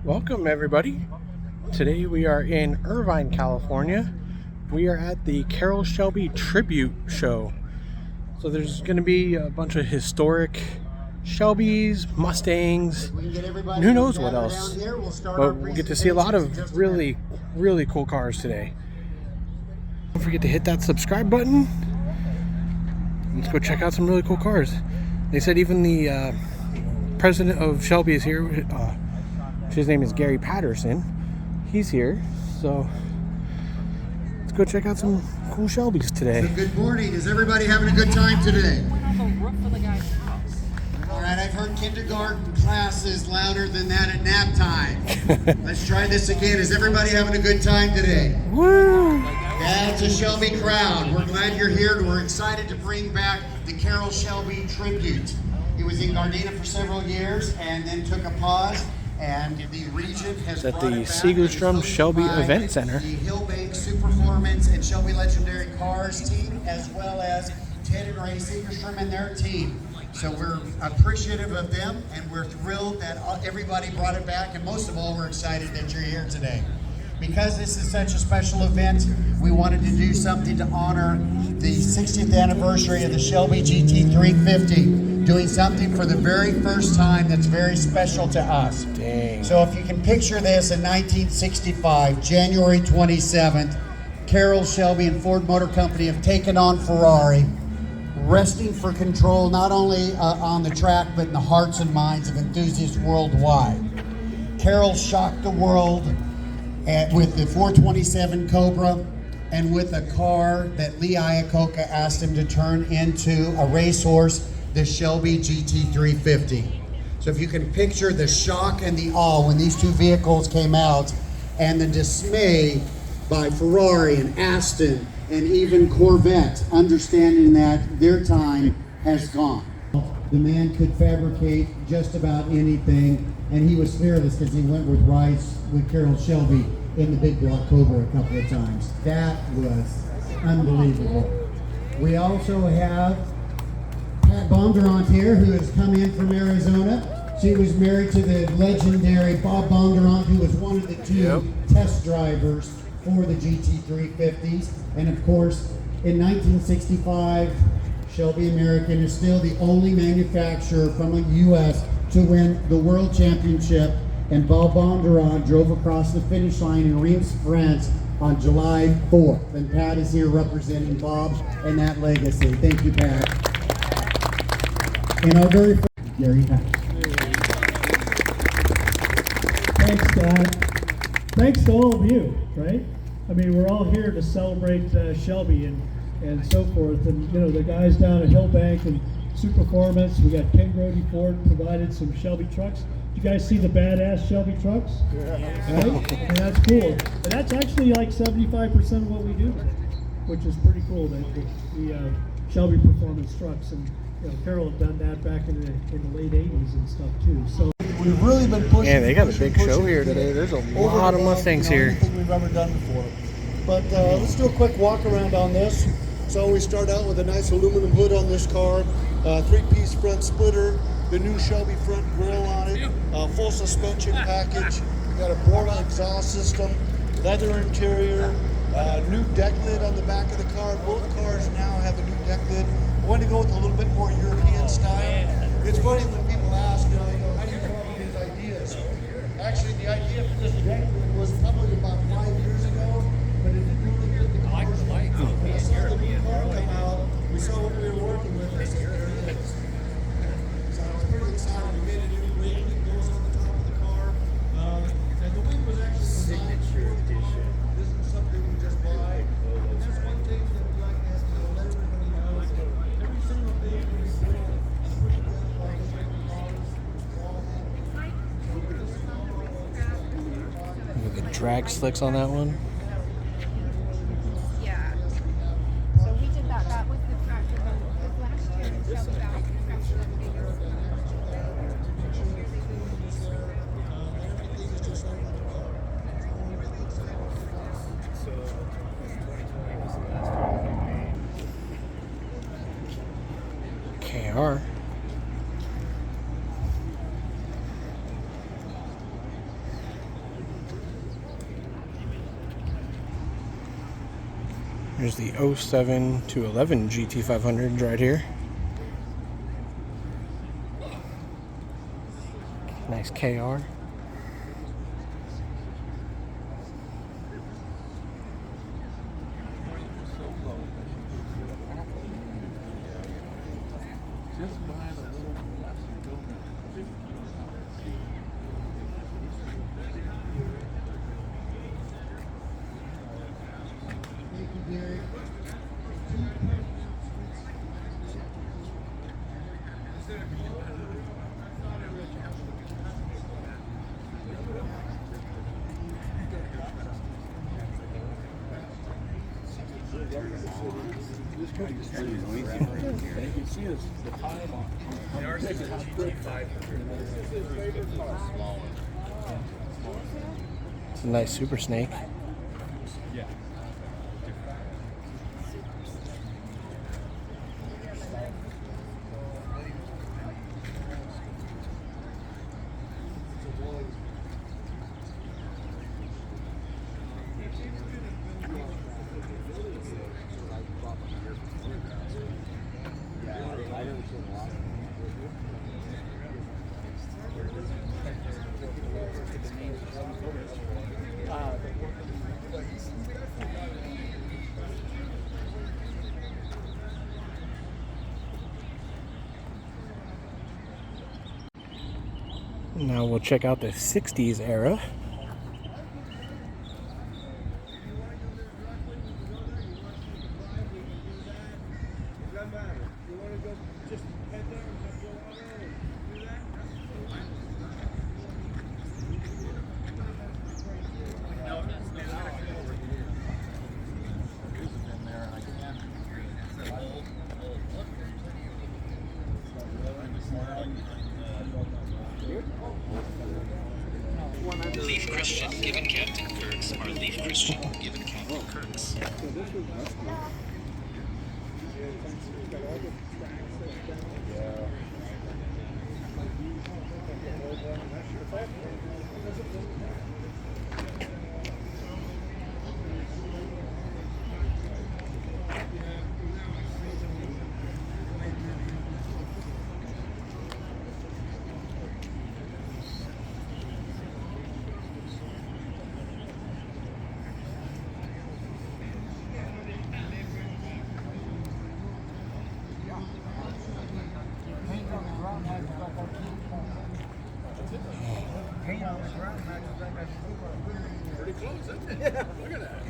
Welcome everybody. Today we are in Irvine, California. We are at the Carroll Shelby Tribute Show. So there's going to be a bunch of historic Shelbys, Mustangs, and who knows what else. But we'll get to see a lot of really cool cars today. Don't forget to hit that subscribe button. Let's go check out some really cool cars. They said even the president of Shelby is here. His name is Gary Patterson. He's here, so let's go check out some cool Shelbys today. So good morning. Is everybody having a good time today? All right, I've heard kindergarten classes louder than that at nap time. Let's try this again. Is everybody having a good time today? Woo! That's a Shelby crowd. We're glad you're here. We're excited to bring back the Carroll Shelby Tribute. It was in Gardena for several years and then took a pause. And the region has at brought the it back. Segerstrom Shelby Event Center. The Hillbank Superformance and Shelby Legendary Cars team, as well as Ted and Ray Segerstrom and their team. So we're appreciative of them, and we're thrilled that everybody brought it back, and most of all, we're excited that you're here today. Because this is such a special event, we wanted to do something to honor the 60th anniversary of the Shelby GT350. Doing something for the very first time that's very special to us. Dang. So if you can picture this, in 1965, January 27th, Carroll Shelby and Ford Motor Company have taken on Ferrari, wresting for control not only on the track, but in the hearts and minds of enthusiasts worldwide. Carroll shocked the world with the 427 Cobra and with a car that Lee Iacocca asked him to turn into a racehorse, the Shelby GT350. So if you can picture the shock and the awe when these two vehicles came out, and the dismay by Ferrari and Aston and even Corvette, understanding that their time has gone. The man could fabricate just about anything, and he was fearless because he went with Rice with Carroll Shelby in the big block Cobra a couple of times. That was unbelievable. We also have Pat Bondurant here, who has come in from Arizona. She was married to the legendary Bob Bondurant, who was one of the two test drivers for the GT350s. And of course, in 1965, Shelby American is still the only manufacturer from the U.S. to win the World Championship. And Bob Bondurant drove across the finish line in Reims, France on July 4th. And Pat is here representing Bob and that legacy. Thank you, Pat. And our very first, Gary Patterson. Thanks, Scott. Thanks to all of you, right? I mean, we're all here to celebrate Shelby and so forth. And, you know, the guys down at Hillbank and Superformance, we got Ken Grody Ford provided some Shelby trucks. You guys see the badass Shelby trucks? Yeah. Right? And that's cool. And that's actually like 75% of what we do, which is pretty cool, the Shelby Performance trucks. And you know, Carroll had done that back in the late 80s and stuff too. So we've really been pushing. Yeah, they got a big show here today. There's a lot of Mustangs here. Anything we've ever done before. But let's do a quick walk around on this. So we start out with a nice aluminum hood on this car, three-piece front splitter, the new Shelby front grille on it, full suspension package. We got a Borla exhaust system, leather interior, new deck lid on the back of the car. Both cars now have a new deck lid. I wanted to go with a little bit more European style. It's funny when people ask, how do you come up with these ideas? Actually, the idea for this deck lid was probably about 5 years ago, but it didn't really get the cars right. When I saw the new car come out, we saw what we were working with, and I said, there it is. So I was pretty excited. We made a new wing that goes on the top of the car. And the wing was actually signature edition. This is something we just buy. And that's one thing that we like to let everybody know. Every single thing we do, is put together by different cars. Look at drag slicks on that one. Yeah. So we did that. That was the tractor that last year in Shelby Valley. KR. Here's the 07 to 11 GT500 right here. Nice KR. It's a nice Super Snake. Now we'll check out the 60s era. Leaf Christian given Captain Kirk's are Leaf Christian given Captain Kirk's. Pretty close, isn't it? Yeah, look at that.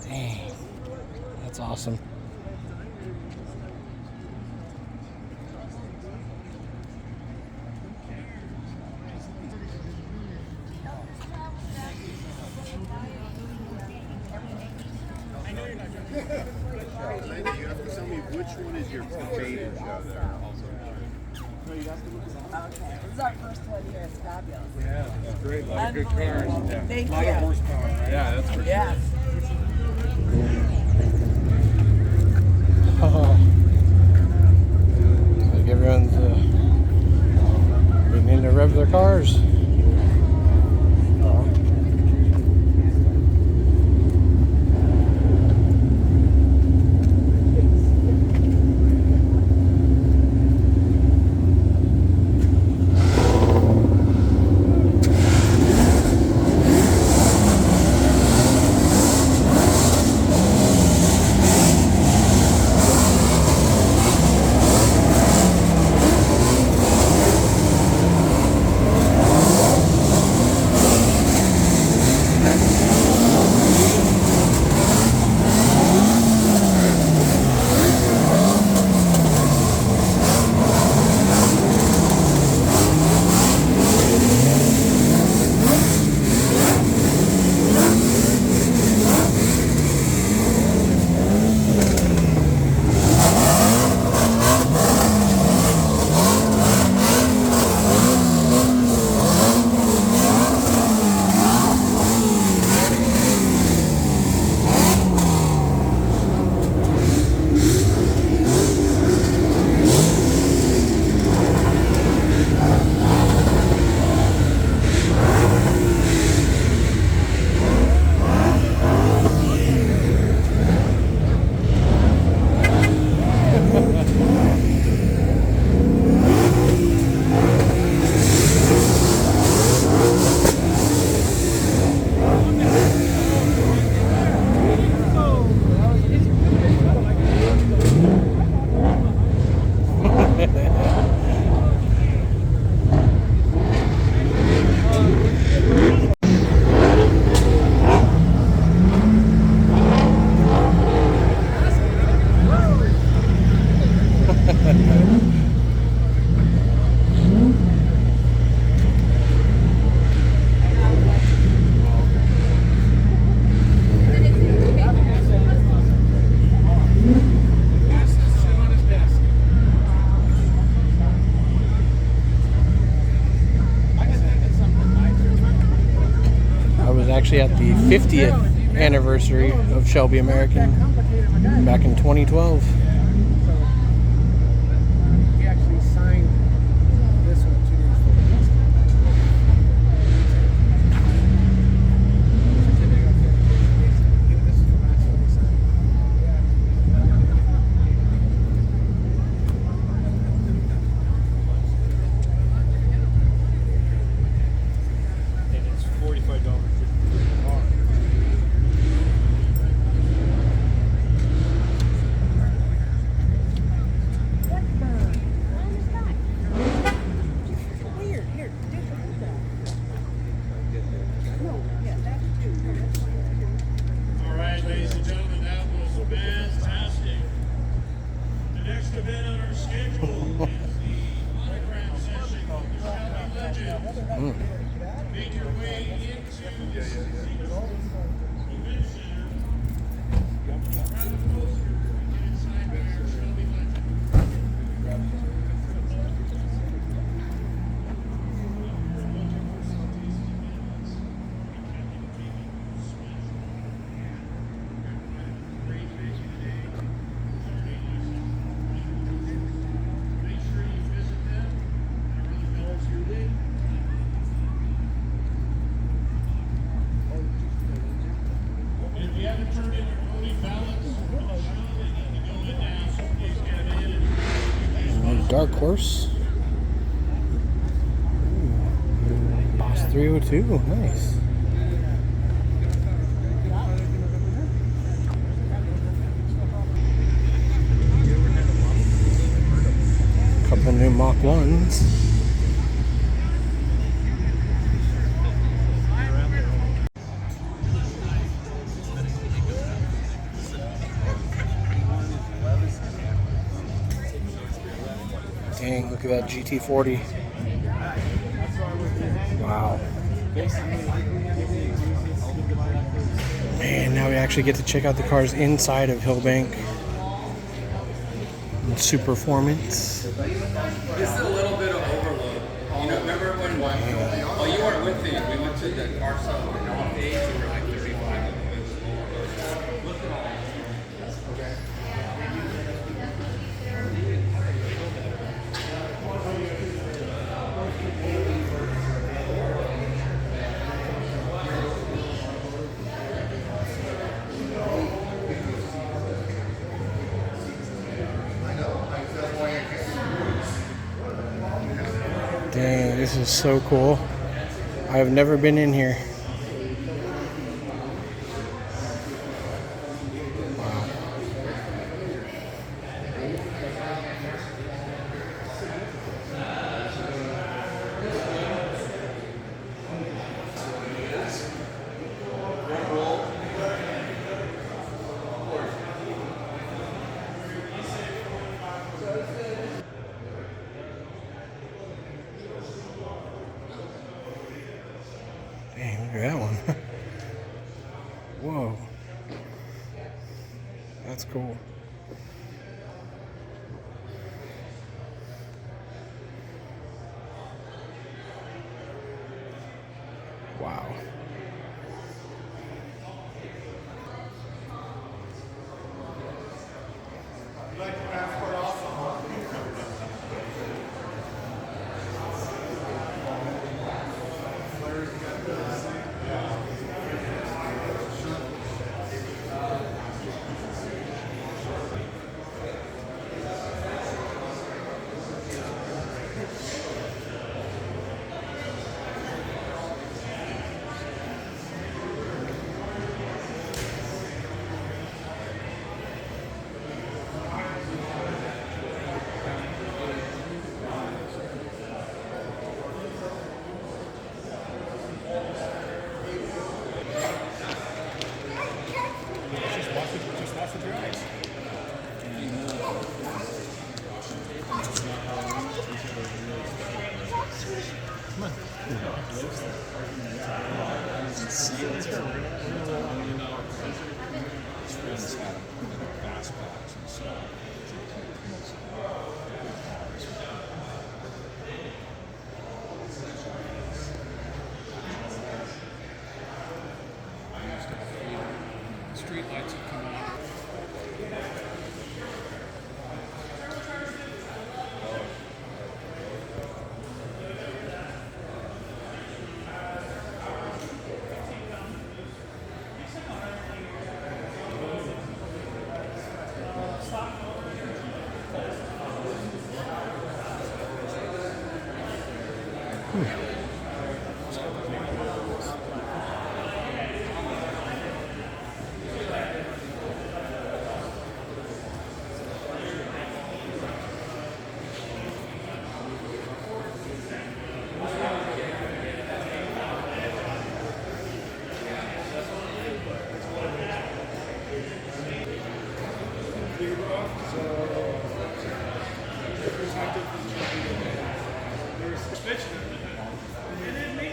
Dang, that's awesome. You have to tell me which one is your favorite show there also. Okay, this is our first one here. It's fabulous. Yeah, it's great. A lot of good cars. Unbelievable. Thank A lot you. of horsepower, right? Yeah, that's for Yes. Oh. Like everyone's beginning to rev their cars. was actually at the 50th anniversary of Shelby American back in 2012. He actually signed this one 2 days before. This is the last one he signed. And it's $45 for the car. Weird. Here, do that. No, yeah, that's two. All right, ladies and gentlemen, that was fantastic. The next event on our schedule is the program session of the Shelby Legends. Make your way into the event center. Grab a poster and get inside by our Shelby Legends. Make sure you visit them. They're really knows your league. And if you haven't turned in your voting ballots, they need to go in now, so please get them in. Dark Horse. Ooh. Boss 302. Nice. Couple new Mach 1s. Dang, look at that GT40. Wow. Man, now we actually get to check out the cars inside of Hillbank. Superformance. This is a little bit of overload. You know, remember when well, you weren't with me. We went to the car show and on page we were like 35. Look at all Dang, this is so cool. I've never been in here. Wow. Dang, look at that one. Whoa. That's cool. Wow. street lights have come on.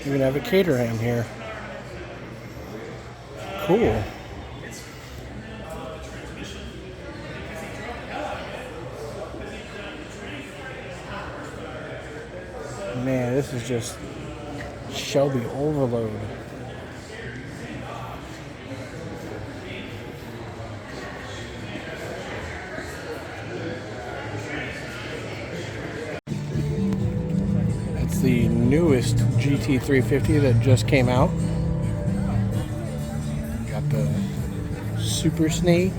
Even have a Caterham here. Cool. Man, this is just Shelby overload. It's the newest GT350 that just came out. Got the Super Snake,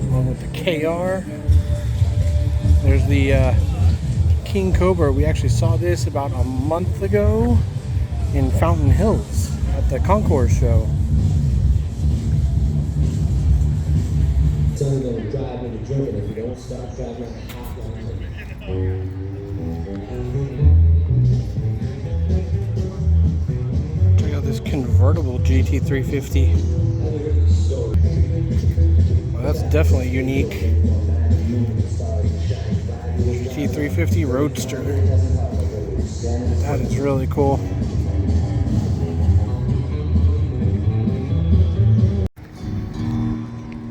along with the KR. There's the King Cobra. We actually saw this about a month ago in Fountain Hills at the Concourse show. It's only going to drive into drinking if you don't start driving on the half line. Check out this convertible GT350. Well, that's definitely unique. GT350 Roadster. That is really cool.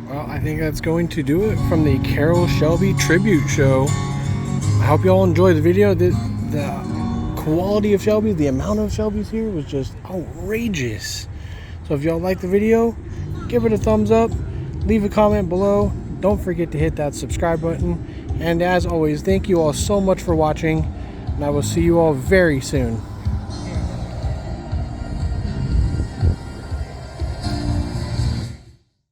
Well, I think that's going to do it from the Carroll Shelby Tribute Show. I hope you all enjoyed the video. The quality of Shelby, the amount of Shelbys here was just outrageous. So if y'all like the video, give it a thumbs up, leave a comment below. Don't forget to hit that subscribe button. And as always, thank you all so much for watching, and I will see you all very soon.